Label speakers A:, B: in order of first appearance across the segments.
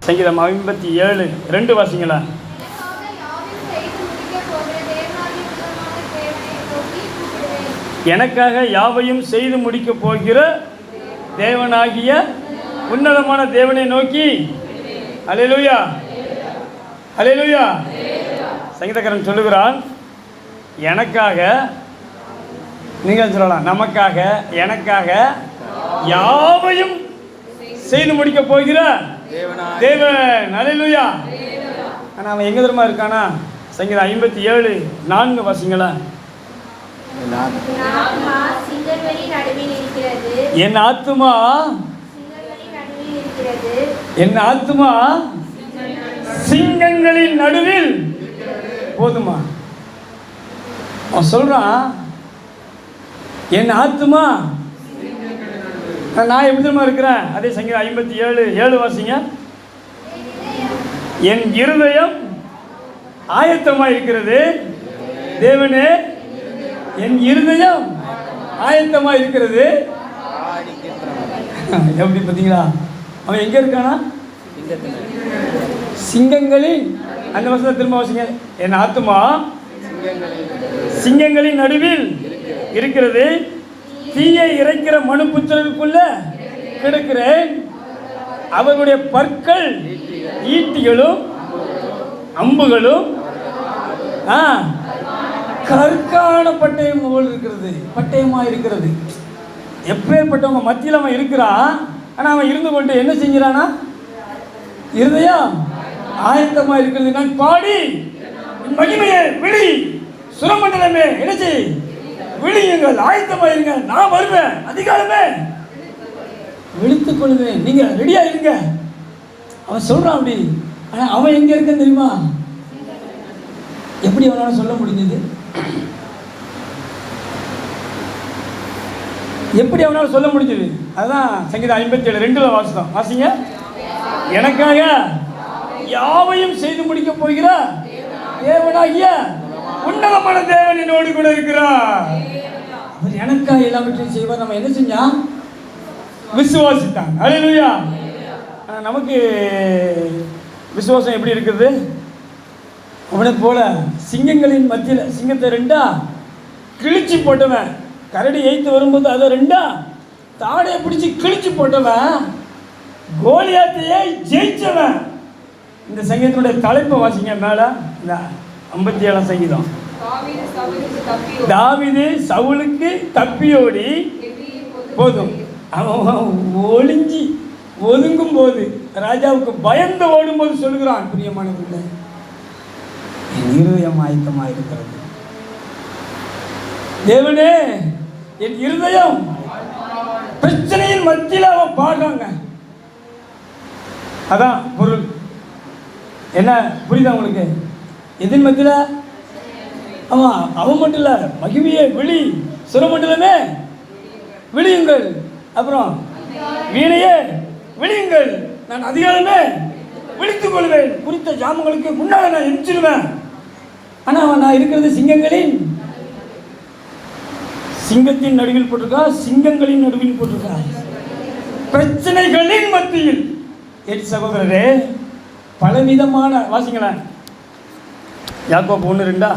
A: சங்கீதம் 57 2 வாசிங்களா? எனக்காக யாவையும் செய்து முடிக்கப் போகிற தேவனாகிய உன்னதமான தேவனை நோக்கி அல்லேலூயா அல்லேலூயா. சங்கீதக்காரன் சொல்லுகிறான், எனக்காக, நீங்கள் சொல்லலாம், நமக்காக, எனக்காக யாவையும் செய்து முடிக்கப் போகிற தேவன். அல்லேலூயா. ஆனால் அவன் எங்கே தெரியுமா இருக்கானா? சங்கீதம் 57 4 வாசிங்களா? என் ஆத்துமா சிங்கங்களின் நடுவில் போதுமா? அவன் சொல்றான், என் ஆத்துமா, நான் எப்படி தெரியுமா இருக்கிறேன்? அதே சங்கீதம் 57 7 வாசிங்க. என் இருதயம் ஆயத்தமாக இருக்கிறது தேவனே, என் இருதயம் ஆயத்தமாக இருக்கிறது. எப்படி பார்த்தீங்களா? அவன் எங்கே இருக்கானா? சிங்கங்களின், அந்த வருஷத்தை திரும்ப வாசிங்க. என் ஆத்துமா சிங்கங்களின் நடுவில் இருக்கிறது, தீயை இறைக்கிற மனு புத்திரருக்குள்ள கிடக்கிறேன். அவர்களுடைய பற்கள் ஈட்டிகளும் அம்புகளும் கற்கான பட்டயம் போல் இருக்கிறது, பட்டயமாக இருக்கிறது. எப்பேற்பட்டவங்க மத்தியில் அவன் இருக்கிறான். ஆனால் அவன் இருந்து கொண்டு என்ன செஞ்சானா? இருதயம் ஆயத்தமாக இருக்கிறது. நான் பாடி மகிமையே விழி, சுரமண்டலமே என்ன செய், விழியுங்கள், ஆயத்தமாக இருங்க, நான் வருவேன், அதிகாலமே விழித்துக் கொள்வேன், நீங்க ரெடியா இருங்க. அவன் சொல்றான் அப்படி. ஆனா அவன் எங்க இருக்க தெரியுமா? எப்படி அவனால சொல்ல முடிஞ்சது? எப்படி அவனால சொல்ல முடிஞ்சது? அதுதான் சங்கீதம் 57 2 வாசிங்க. எனக்காக யாவையும் செய்து முடிக்க போகிற தேவனாகிய உன்னதமான தேவன் என்னோடு கூட இருக்கிறார். அவர் எனக்காக எல்லாவற்றையும் செய்வார். நம்ம என்ன செஞ்சோம்? விசுவாசித்தான். அல்லேலூயா. நமக்கு விசுவாசம் எப்படி இருக்குது? அவனை போல சிங்கங்களின் மத்தியில் சிங்கத்தை 2 கிழிச்சு போட்டவன், கரடி எய்த்து வரும்போது அதை 2 தாடையை பிடிச்சி கிழிச்சு போட்டவன், கோலியாத்தையே ஜெயிச்சவன். இந்த சங்கீதத்தினுடைய தலைப்பை வாசிங்க மேலே. இந்த 57 சங்கீதம். தாவீது சவுலுக்கு தப்பியோடி போதும், அவன் ஒளிஞ்சி ஒதுங்கும் போது, ராஜாவுக்கு பயந்து ஓடும்போது சொல்கிறான், பிரியமானவர்களே, என் இருதயம் ஆயத்தமாக இருக்கிறது தேவனே, என் இருதயம். பிரச்சனையின் மத்தியில் அவன் பாடுறாங்க. அதான் பொருள். என்ன புரியுதா உங்களுக்கு? எதின் மத்தியில் அவன் மட்டும் இல்லை, மகிமையே விழி, சுரமண்டலமே விழியுங்கள், அப்புறம் வீணையே விழியுங்கள், நான் அதிகாரமே விழித்துக் கொள்வேன், குறித்த ஜாமங்களுக்கு முன்னால நான் எரிச்சிருவேன். ஆனால் நான் இருக்கிறது சிங்கத்தின் நடுவில் போட்டிருக்கா, சிங்கங்களின் நடுவில் போட்டிருக்கா, பிரச்சனைகளின் மத்தியில். என் சகோதரரே, பலவிதமான வாசிங்களேன். யாக்கோபு 1:2.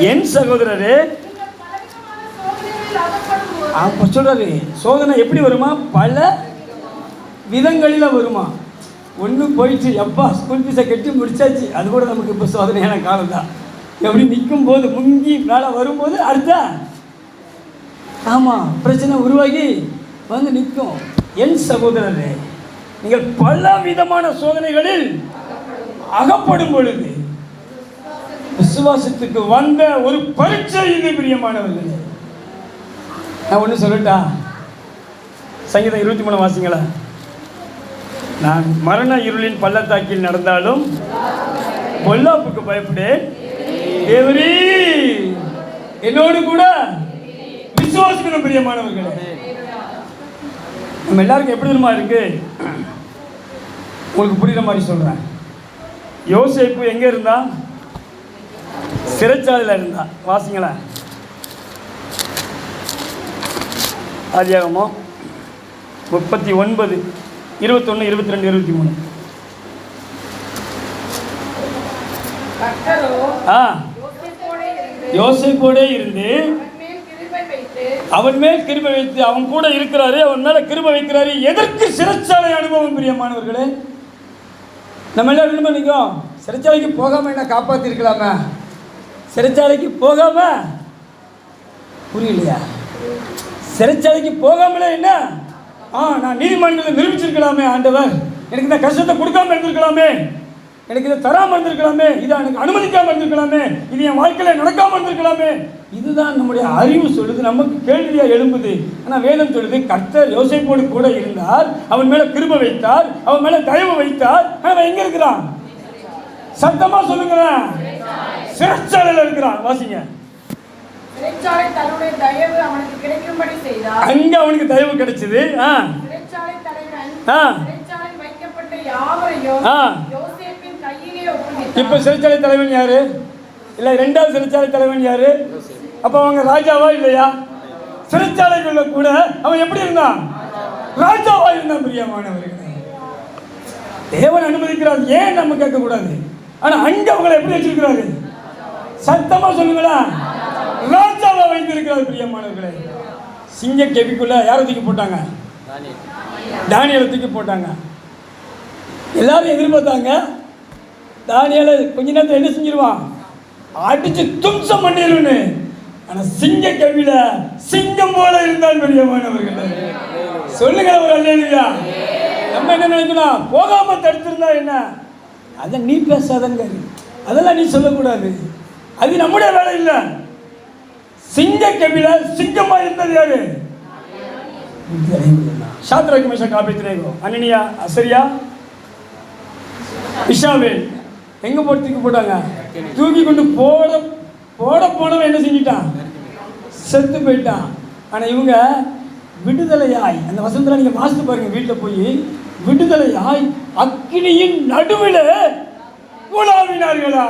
A: என் சகோதரரே, அப்ப சொல்றாரு, சோதனை எப்படி வருமா? பல விதங்களில் வருமா. ஒன்று போயிடுச்சு, எப்பா ஸ்கூல் ஃபீஸை கட்டி முடிச்சாச்சு, அது கூட நமக்கு இப்போ சோதனையான காலம் தான். எப்படி நிற்கும் போது முங்கி மேலே வரும்போது அடுத்த ஆமாம் பிரச்சனை உருவாகி வந்து நிற்கும். என் சகோதரரே, நீங்கள் பல விதமான சோதனைகளில் அகப்படும் பொழுது விசுவாசத்துக்கு வந்த ஒரு பரீட்சை இது, பிரியமானவர்களே. நான் ஒன்று சொல்லட்டா? சங்கீதம் 23 வாசிங்களா? நான் மரண இருளின் பள்ளத்தாக்கில் நடந்தாலும் பொல்லாப்புக்கு பயப்படேன், தேவரீ என்னோடு கூட விசுவாசிக்கணும். பிரியமானவர்களே, நம்ம எல்லாருக்கும் எப்படி தெரியுமா இருக்கு? உங்களுக்கு புரியுற மாதிரி சொல்றேன். யோசேப்பு எங்க இருந்தா? சிறைச்சாலையில் இருந்தா. வாசிங்களா? ஆதியாகமம் 39, 21, 22, 23. யோசேப்போடே இருந்து அவன் மேல் கிருபை வைத்து அவன் கூட இருக்கிறாரு, அவன் மேல கிருபை வைக்கிறாரு. எதற்கு? சிறைச்சாலை அனுபவம். பிரியமானவர்களே, நம்ம எல்லாம் என்ன பண்ணிக்கோம்? சிறைச்சாலைக்கு போகாம என்ன காப்பாத்திருக்கலாமே? சிறைச்சாலைக்கு போகாம, புரியலையா? சிறைச்சாலைக்கு போகாமலே என்ன, நான் நீதிமன்றத்தில் நிரூபிச்சிருக்கலாமே, ஆண்டவர் எனக்கு இந்த கஷ்டத்தை கொடுக்காம இருந்திருக்கலாமே, எனக்கு இதை தராமல் இருந்திருக்கலாமே, இதை எனக்கு அனுமதிக்காமல் இருந்திருக்கலாமே, இது என் வாழ்க்கையில் நடக்காமல் இருந்திருக்கலாமே. இதுதான் நம்முடைய அறிவு சொல்லுது, நமக்கு கேள்வியாக எழும்புது. ஆனால் வேதம் சொல்லுது, கர்த்தர் யோசேப்போடு கூட இருந்தார், அவன் மேலே கிருபை வைத்தார், அவன் மேலே தயவு வைத்தார். அவன் எங்கே இருக்கிறான்? சத்தமாக சொல்லுங்களேன். சிறைச்சாலையில் இருக்கிறான். வாசிங்க. அங்க அவனுக்கு தயவு கிடைச்சது. இப்ப சிறைச்சாலை தலைவன் யாரு? இல்ல இரண்டாவது சிறைச்சாலை தலைவன் யாரு? அப்ப அவங்க ராஜாவா இல்லையா? சிறைச்சாலைக்குள்ள கூட அவன் எப்படி இருந்தான்? ராஜாவா இருந்தான். பிரியமானவர்களே, தேவன் அனுமதிக்கிறார், ஏன் நம்ம கேட்க கூடாது? ஆனா அங்க அவங்களை எப்படி வச்சிருக்கிறாரு? சத்தமா சொல்லுங்களா, ராஜாவா வைத்திருக்கிறார். பிரியமானவர்களே, சிங்க கெபிக்குள்ள யாரை தூக்கி போட்டாங்க? தானியேலை தூக்கி போட்டாங்க. எல்லாரும் எதிர்பார்த்தாங்க, தானியேலை கொஞ்ச நேரத்தில் என்ன செஞ்சிருவான்? அடிச்சு தும்சம் பண்ணிடுன்னு. ஆனா சிங்க கெபில சிங்கம் போல இருந்தால். பிரியமானவர்களே, சொல்லுங்க ஒரு அல்லேலூயா. நம்ம என்ன நினைக்கணும்? போகாம தடுத்திருந்தா என்ன? அதை நீ பேசாதங்க, அதெல்லாம் நீ சொல்லக்கூடாது, அது நம்முடைய வேலை இல்லை. சிங்க கெபில சிங்கமா இருந்தது யாரு? சாத்ராக் மேஷாக் ஆபேத்நேகோ, அனனியா, அசரியா, மிஷாவேல் எங்க போட்டு தூக்கி போட்டாங்க? தூக்கி கொண்டு போனவன் என்ன செஞ்சிட்டான்? செத்து போயிட்டான். ஆனா இவங்க விடுதலையாய், அந்த வசனத்துல நீங்க வாசித்து பாருங்க வீட்டில் போய், விடுதலையாய் அக்கினியின் நடுவில் உலாவினார்களா?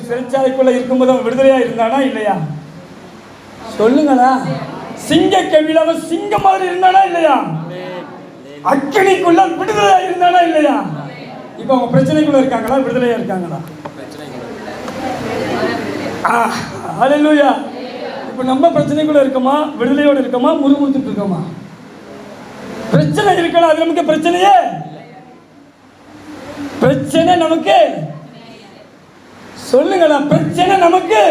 A: சிறைச்சாலைக்குள்ள இருக்கும்போது அவன் விடுதலையா இருந்தானா இல்லையா? சொல்லுங்களா. சிங்க கெபில அவன் சிங்க மாதிரி இருந்தானா இல்லையா? அக்கினிக்குள்ள விடுதலையா இருந்தானா இல்லையா? இப்ப அவங்க பிரச்சனைக்குள்ள இருக்காங்களா, விடுதலையா இருக்காங்களா? ஹல்லேலூயா. இப்ப நம்ம பிரச்சனைக்குள்ள இருக்கோமா, விடுதலையோட இருக்கோமா, முறுமுறுத்துட்டு இருக்கோமா? பிரச்சனை இருக்கலாம், அது நமக்கு பிரச்சனையே. பிரச்சனை நமக்கு, சொல்லுங்களா, பிரச்சனை நமக்கு.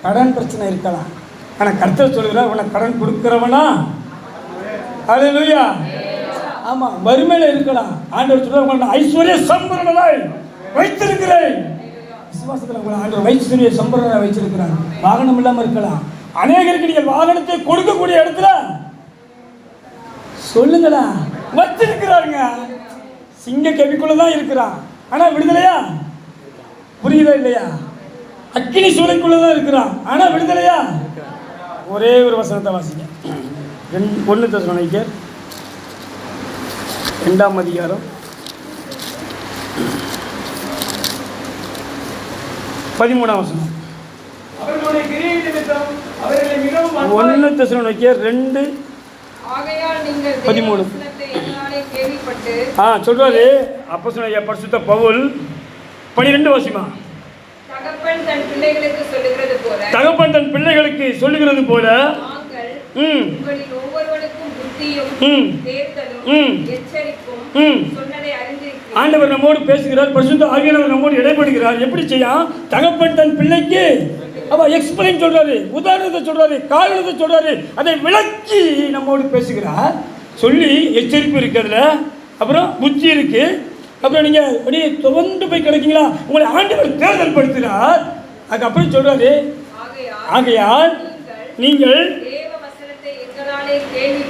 A: கடன் பிரச்சனை இருக்கலாம், ஆனா கர்த்தர் சொல்கிறார், உனக்கு கடன் கொடுக்கிறவனா? ஹல்லேலூயா. ஆமா, வறுமையில இருக்கலாம், ஆண்டவர் சொல்றார், உங்களை ஐஸ்வர்ய சம்பரனாய் வைத்திருக்கிறேன். விசுவாசத்தில் உங்களை ஆண்டவர் ஐஸ்வர்ய சம்பரனாய் வைத்திருக்கிறார். வாகனம் இல்லாம இருக்கலாம், அநேகருக்கு நீங்கள் வாகனத்தை கொடுக்கக்கூடிய இடத்துல சொல்லுங்களா வச்சிருக்கிறாருங்க. சிங்க கெபிக்குள்ளதான் இருக்கிறான், ஆனா விடுதலையா? புரியுதா இல்லையா? அக்கினி சூளைக்குள்ளதான் இருக்கிறான், ஆனா விடுதலையா? ஒரே ஒரு வசனத்தை வாசிங்க. 1 தெசலோனிக்கேயர் 2ஆம் அதிகாரம் 13ஆம் வசனம். 1 தெசலோனிக்கேயர் 2:13 சொல்றாரு. அப்போஸ்தலனாகிய பரிசுத்த பவுல் 12 வாசிமா. தகப்பன் தன் பிள்ளைகளுக்கு சொல்லுகிறது போல ஆண்டவர் நம்மோடு பேசுகிறார், பரிசுத்த ஆவியானவர் நம்மோடு இடைப்படுகிறார். எப்படி செய்யும்? தகப்பன் தன் பிள்ளைக்கு அவ எக்ஸ்பிளைன் சொல்றாரு, உதாரணத்தை சொல்றாரு, காரணத்தை சொல்றாரு, அதை விளக்கி நம்மோடு பேசுகிறார். சொல்லி எச்சரிப்பு இருக்கு, அதுல அப்புறம் புத்தி இருக்கு. அப்புறம் நீங்க அப்படியே துவண்டு போய் கிடைக்கீங்களா, உங்களை ஆண்டவர் தேர்தல் படுத்துகிறார். அதுக்கப்புறம் சொல்றாரு, ஆகையால் நீங்கள்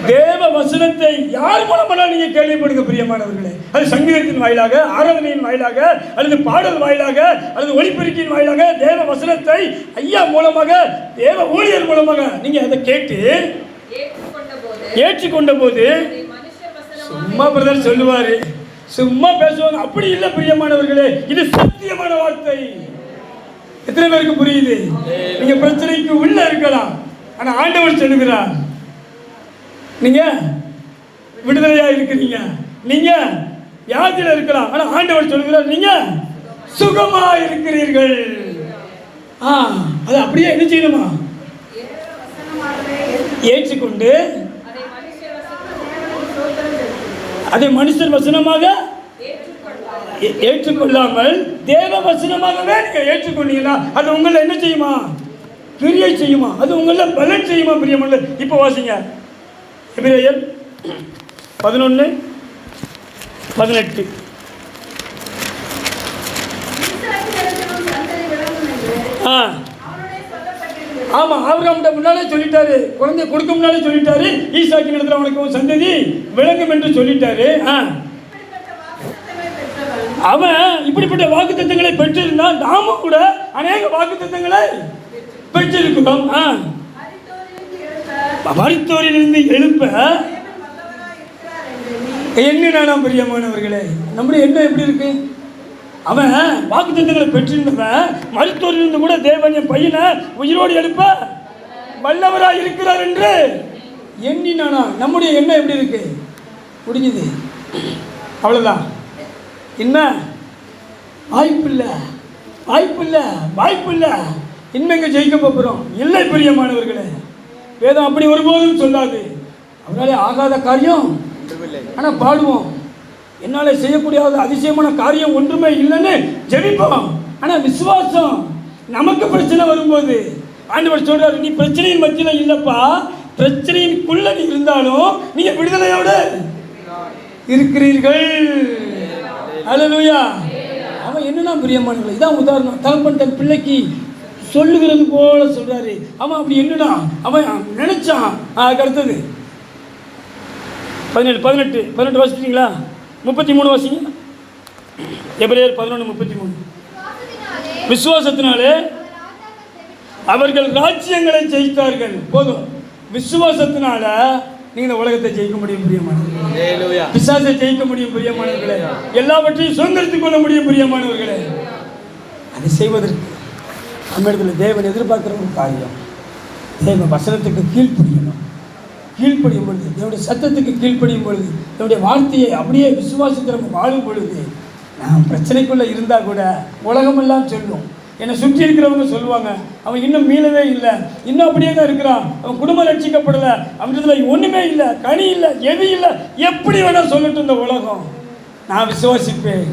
A: தேவ வசனத்தை யார் மூலமாக நீங்க கேள்விப்படுங்க. பிரியமானவர்களே, அது சங்கீதத்தின் வாயிலாக, ஆராதனையின் வாயிலாக, அல்லது பாடல் வாயிலாக, அல்லது ஒலிபெருக்கின் வாயிலாக, தேவ வசனத்தை ஐயா மூலமாக, தேவ ஊழியர் மூலமாக நீங்க அதை கேட்டு ஏற்றுக்கொண்ட போது, சும்மா பிரதர் சொல்லுவாரு, சும்மா பேசுவாங்க, அப்படி இல்லை பிரியமானவர்களே, இது சத்தியமான வார்த்தை. எத்தனை பேருக்கு புரியுது? நீங்க பிரச்சனைக்கு உள்ள இருக்கலாம், ஆனா ஆண்டவர் சொல்லுகிறார், நீங்க விடுதலையா இருக்கிறீங்க. நீங்க வியாதியில இருக்கலாம், ஆனா ஆண்டவர் சொல்லுகிறார் நீங்க சுகமா இருக்கிறீர்கள். அது அப்படியே என்ன செய்யணுமா? ஏற்றுக்கொண்டு அதை மனுஷர் வசனமாக ஏற்றுக்கொள்ளாமல் தேவ வசனமாகவே நீங்க ஏற்றுக்கொண்டீங்கன்னா அது உங்களை என்ன செய்யுமா? கிரியை செய்யுமா? அது உங்களை பலன் செய்யுமா? பிரியமல்ல. இப்போ வாசிங்க எபிரேயர் 11:18. ஆமா, ஆபிரகாம்கிட்ட முன்னாலே சொல்லிட்டாரு, குழந்தை கொடுக்க முன்னாலே சொல்லிட்டாரு, ஈசாக்கின் இடத்துல அவனுக்கு ஒரு சந்ததி விளங்கும் என்று சொல்லிட்டாரு. அவன் இப்படிப்பட்ட வாக்குத்தத்தங்களை பெற்றிருந்தான். நாமும் கூட அநேக வாக்குத்தத்தங்களை பெற்றிருக்கிறோம். மரித்தோரிலிருந்து எழுப்ப என்ன பிரியமானவர்களே, நம்முடைய எண்ணம் எப்படி இருக்கு? அவன் வாக்குத்தத்தங்களை பெற்றிருந்தவன் மரித்தோரிலிருந்து கூட தேவன் என் பையனை உயிரோடு எழுப்ப வல்லவராக இருக்கிறார் என்று எண்ணினானா? நம்முடைய எண்ணம் எப்படி இருக்கு? முடிஞ்சது, அவ்வளோதான். என்ன வாய்ப்பில்லை, வாய்ப்பில்லை, வாய்ப்பில்லை, இன்னும் ஜெயிக்க போகிறோம் இல்லை பிரியமானவர்களே. வேதம் அப்படி ஒருபோதும் சொல்லாது. அவனாலே ஆகாத காரியம், ஆனால் பாடுவோம். என்னால் செய்யக்கூடிய அதிசயமான காரியம் ஒன்றுமே இல்லைன்னு ஜெபிப்போம். ஆனால் விசுவாசம், நமக்கு பிரச்சனை வரும்போது ஆண்டவர் சொல்றாரு, நீ பிரச்சனையின் மத்தியில் இல்லைப்பா, பிரச்சனைக்குள்ள நீ இருந்தாலும் நீங்க விடுதலையோடு இருக்கிறீர்கள். அல்லேலூயா. அவன் என்னன்னா பிரியமானவர்களே, இதான் உதாரணம். தகப்பன் தன் பிள்ளைக்கு சொல்லுகிறது போல சொல்றாரு. அவன் அப்படி என்னடா அவன் நினைச்சான். அடுத்தது 17 வாசிச்சிங்களா? 33 வாசிங்க. எபிரேயர் 11:33. விசுவாசத்தினாலே அவர்கள் ராஜ்யங்களை ஜெயித்தார்கள். போதும், விசுவாசத்தினால நீங்க இந்த உலகத்தை ஜெயிக்க முடியும் பிரியமானவர்களே. பிசாசை ஜெயிக்க முடியும் பிரியமானவர்களே. எல்லாவற்றையும் சுதந்திரத்துக் கொள்ள முடியும் பிரியமானவர்களே. அதை செய்வதற்கு நம்ம இடத்துல தேவன் எதிர்பார்க்கிற ஒரு காரியம், தேவ வசனத்துக்கு கீழ்ப்படியணும். கீழ்ப்படியும் பொழுது, என்னுடைய சத்தத்துக்கு கீழ்ப்படியும் பொழுது, என்னுடைய வார்த்தையை அப்படியே விசுவாசத்தை நம்ம வாழும் பொழுது, நான் பிரச்சனைக்குள்ளே இருந்தால் கூட உலகமெல்லாம் சொல்லும், என்னை சுற்றி இருக்கிறவங்க சொல்லுவாங்க, அவன் இன்னும் மீளவே இல்லை, இன்னும் அப்படியே தான் இருக்கிறான், அவன் குடும்பம் ரட்சிக்கப்படலை, அவன் ஒன்றுமே இல்லை, கனி இல்லை, எது இல்லை, எப்படி வேணால் சொல்லிட்டு இந்த உலகம். நான் விசுவாசிப்பேன்.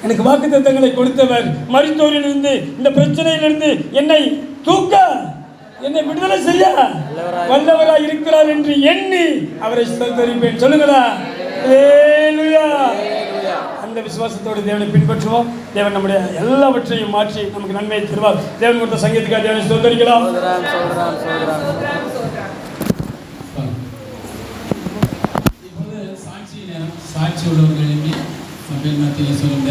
A: எனக்கு வாக்குத்தத்தங்களை கொடுத்தவர் மரித்தோரிலிருந்து, இந்த பிரச்சனையிலிருந்து என்னை தூக்க, என்னை விடுதலை செய்ய வல்லவராய் இருக்கிறார் என்று எண்ணி அவரை ஸ்தோத்திரிப்பேன். சொல்லுங்களா? ஹல்லேலூயா. அந்த விசுவாசத்தோடு தேவனை பின்பற்றுவோம். தேவன் நம்முடைய எல்லாவற்றையும் மாற்றி நமக்கு நன்மையை தருவார். தேவன் கொடுத்த சங்கீதத்துக்காக தேவனை ஸ்தோத்திரிக்கலாம்.
B: இப்போது சாட்சி நேரம். சாட்சி உள்ளவர்கள் மத்தியில் சொல்லுங்க.